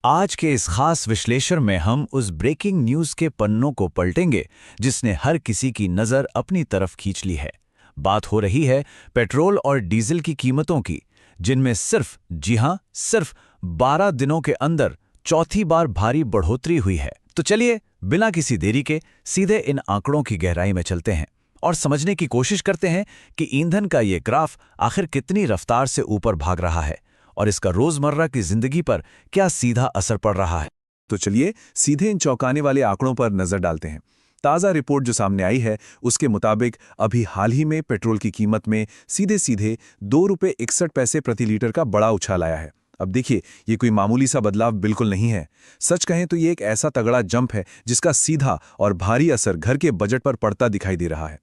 आज के इस खास विश्लेषण में हम उस ब्रेकिंग न्यूज के पन्नों को पलटेंगे जिसने हर किसी की नज़र अपनी तरफ खींच ली है। बात हो रही है पेट्रोल और डीजल की कीमतों की, जिनमें सिर्फ, जी हां, सिर्फ 12 दिनों के अंदर चौथी बार भारी बढ़ोतरी हुई है। तो चलिए बिना किसी देरी के सीधे इन आंकड़ों की गहराई में चलते हैं और समझने की कोशिश करते हैं कि ईंधन का ये ग्राफ आखिर कितनी रफ्तार से ऊपर भाग रहा है और इसका रोजमर्रा की जिंदगी पर क्या सीधा असर पड़ रहा है। तो चलिए सीधे इन चौंकाने वाले आंकड़ों पर नजर डालते हैं। ताज़ा रिपोर्ट जो सामने आई है उसके मुताबिक अभी हाल ही में पेट्रोल की कीमत में सीधे सीधे ₹2.61 प्रति लीटर का बड़ा उछाल आया है। अब देखिए, ये कोई मामूली सा बदलाव बिल्कुल नहीं है। सच कहें तो ये एक ऐसा तगड़ा जंप है जिसका सीधा और भारी असर घर के बजट पर पड़ता दिखाई दे रहा है।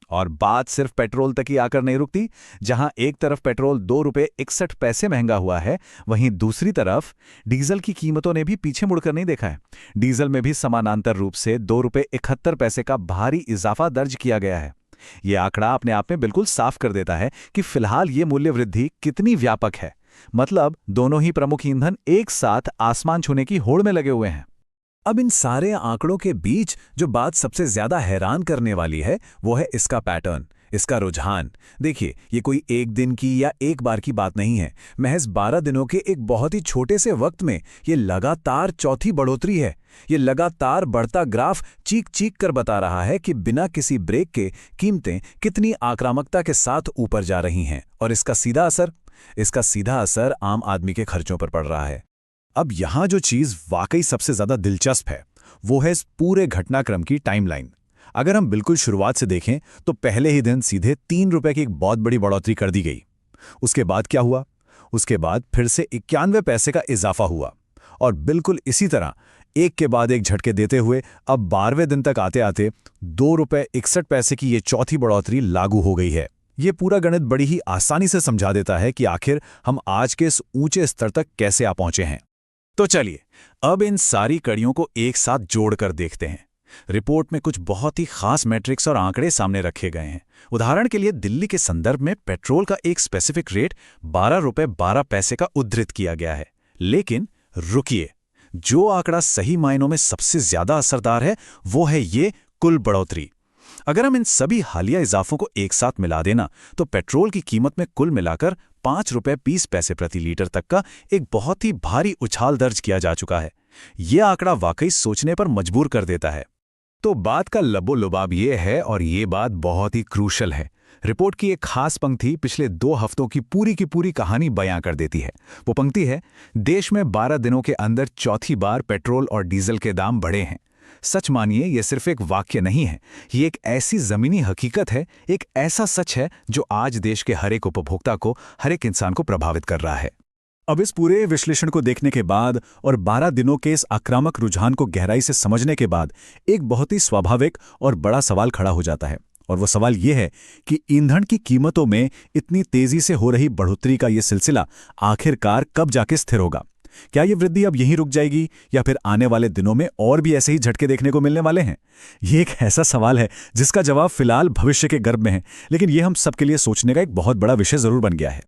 और बात सिर्फ पेट्रोल तक ही आकर नहीं रुकती। जहां एक तरफ पेट्रोल ₹2.61 महंगा हुआ है, वहीं दूसरी तरफ डीजल की कीमतों ने भी पीछे मुड़कर नहीं देखा है। डीजल में भी समानांतर रूप से ₹2.71 का भारी इजाफा दर्ज किया गया है। यह आंकड़ा अपने आप में बिल्कुल साफ कर देता है कि फिलहाल ये मूल्य वृद्धि कितनी व्यापक है। मतलब दोनों ही प्रमुख ईंधन एक साथ आसमान छूने की होड़ में लगे हुए हैं। अब इन सारे आंकड़ों के बीच जो बात सबसे ज्यादा हैरान करने वाली है वो है इसका पैटर्न, इसका रुझान। देखिए, ये कोई एक दिन की या एक बार की बात नहीं है। महज 12 दिनों के एक बहुत ही छोटे से वक्त में ये लगातार चौथी बढ़ोतरी है। ये लगातार बढ़ता ग्राफ चीख चीख कर बता रहा है कि बिना किसी ब्रेक के कीमतें कितनी आक्रामकता के साथ ऊपर जा रही हैं। और इसका सीधा असर आम आदमी के खर्चों पर पड़ रहा है। अब यहां जो चीज वाकई सबसे ज्यादा दिलचस्प है वो है इस पूरे घटनाक्रम की टाइमलाइन। अगर हम बिल्कुल शुरुआत से देखें तो पहले ही दिन सीधे ₹3 की एक बहुत बड़ी बढ़ोतरी कर दी गई। उसके बाद क्या हुआ? उसके बाद फिर से 91 पैसे का इजाफा हुआ और बिल्कुल इसी तरह एक के बाद एक झटके देते हुए अब 12वें दिन तक आते आते ₹2.61 की ये चौथी बढ़ोतरी लागू हो गई है। ये पूरा गणित बड़ी ही आसानी से समझा देता है कि आखिर हम आज के इस ऊंचे स्तर तक कैसे आ पहुंचे हैं। तो चलिए अब इन सारी कड़ियों को एक साथ जोड़कर देखते हैं। रिपोर्ट में कुछ बहुत ही खास मैट्रिक्स और आंकड़े सामने रखे गए हैं। उदाहरण के लिए दिल्ली के संदर्भ में पेट्रोल का एक स्पेसिफिक रेट ₹12.12 का उद्धृत किया गया है। लेकिन रुकिए, जो आंकड़ा सही मायनों में सबसे ज्यादा असरदार है वो है ये कुल बढ़ोतरी। अगर हम इन सभी हालिया इजाफों को एक साथ मिला देना तो पेट्रोल की कीमत में कुल मिलाकर ₹5.20 प्रति लीटर तक का एक बहुत ही भारी उछाल दर्ज किया जा चुका है। यह आंकड़ा वाकई सोचने पर मजबूर कर देता है। तो बात का लबो-लुबाब ये है, और ये बात बहुत ही क्रूशल है। रिपोर्ट की एक खास पंक्ति पिछले 2 हफ्तों की पूरी कहानी बयां कर देती है। वो पंक्ति है, देश में 12 दिनों के अंदर चौथी बार पेट्रोल और डीजल के दाम बढ़े हैं। सच मानिए, यह सिर्फ एक वाक्य नहीं है, ये एक ऐसी जमीनी हकीकत है, एक ऐसा सच है जो आज देश के हर एक उपभोक्ता को, हर एक इंसान को प्रभावित कर रहा है। अब इस पूरे विश्लेषण को देखने के बाद और 12 दिनों के इस आक्रामक रुझान को गहराई से समझने के बाद एक बहुत ही स्वाभाविक और बड़ा सवाल खड़ा हो जाता है। और वो सवाल ये है कि ईंधन की कीमतों में इतनी तेजी से हो रही बढ़ोतरी का ये सिलसिला आखिरकार कब जाके स्थिर होगा? क्या ये वृद्धि अब यहीं रुक जाएगी या फिर आने वाले दिनों में और भी ऐसे ही झटके देखने को मिलने वाले हैं? ये एक ऐसा सवाल है जिसका जवाब फिलहाल भविष्य के गर्भ में है, लेकिन ये हम सबके लिए सोचने का एक बहुत बड़ा विषय जरूर बन गया है।